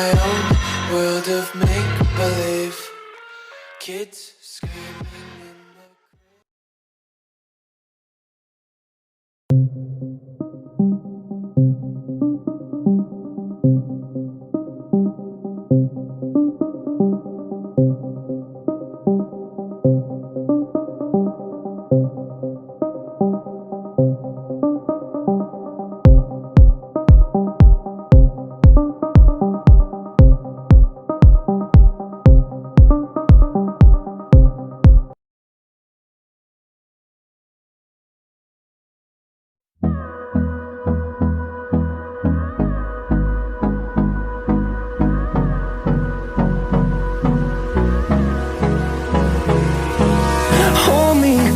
my own world of make-believe. Kids screaming in the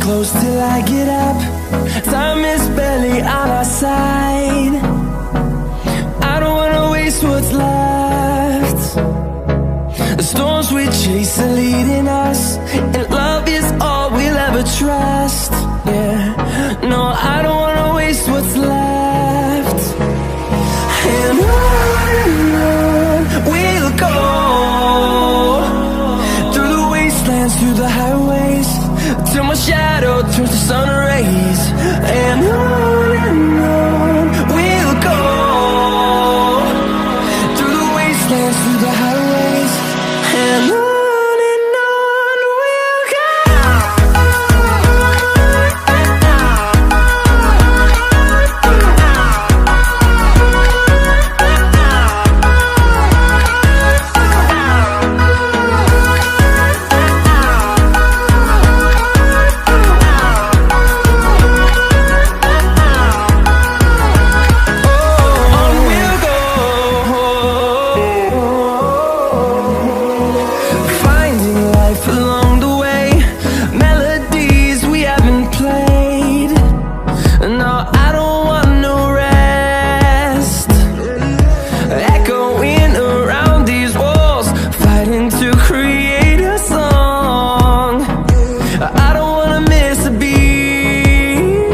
close till I get up. Time is barely on our side. I don't wanna waste what's left. The storms we chase are leading us, and love is all we'll ever trust. Yeah, no, I don't wanna waste what's left. And on we'll go, through the wastelands, through the highways, till my shadow turns to sun rays. And on we'll go, through the wastelands, through the highways, and on we'll go. Along the way, melodies we haven't played. No, I don't want no rest. Echoing around these walls, fighting to create a song. I don't wanna miss a beat.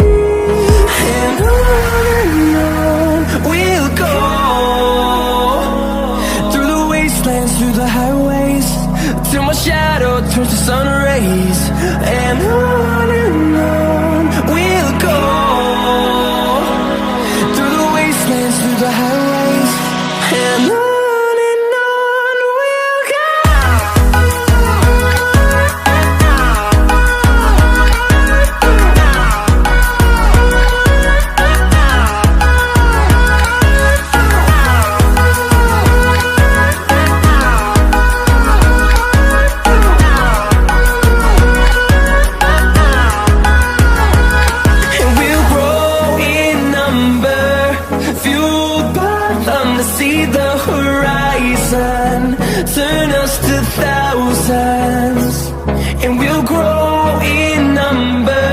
And on we'll go, through the wastelands, through the highways, till my shadow turns to sun rays. And on we'll go, through the wastelands, through the highways, and on we'll go. See the horizon, turn us to thousands, and we'll grow in number,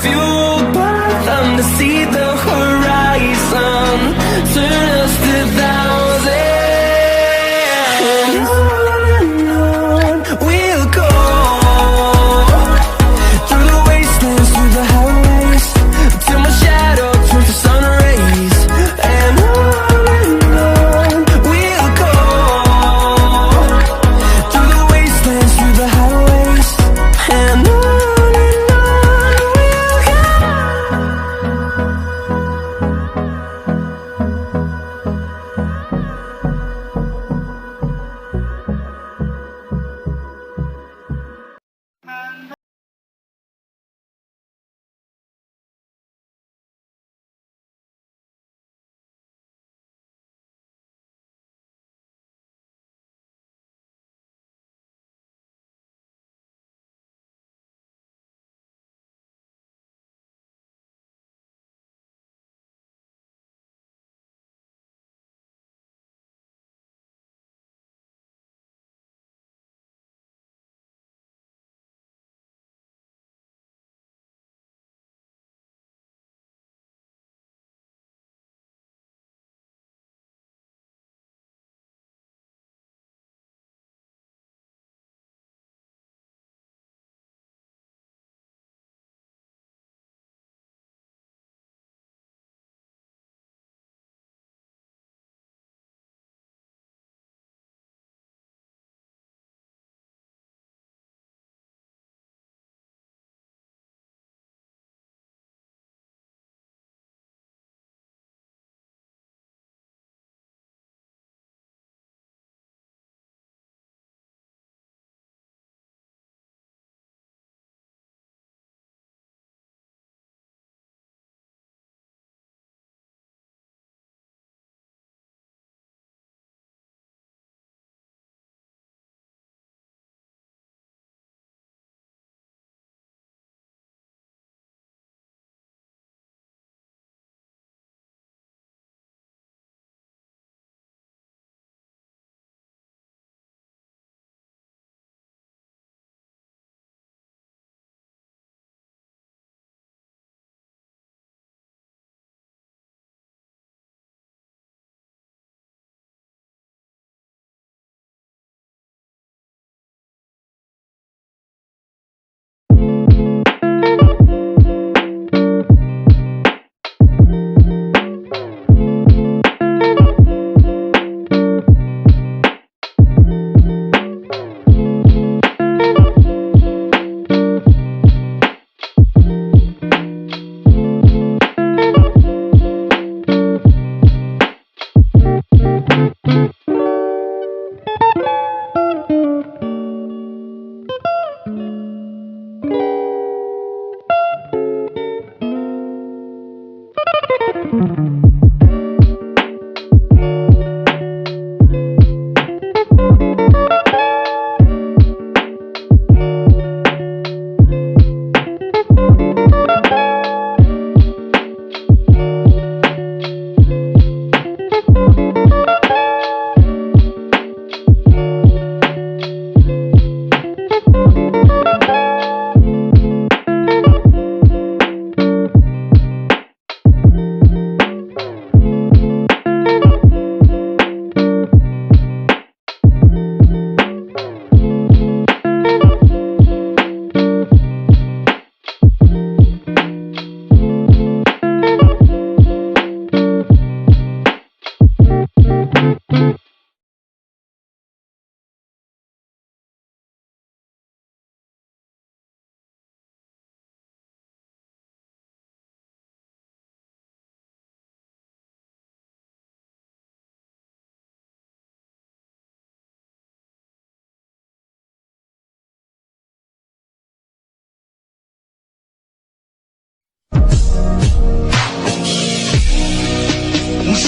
fueled by them. To see the horizon, turn us to thousands, and on we'll go, through the wastelands, through the highways, till my shadow turns to sun rays. And on we'll go, through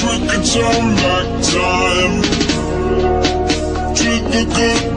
we could turn back time to the good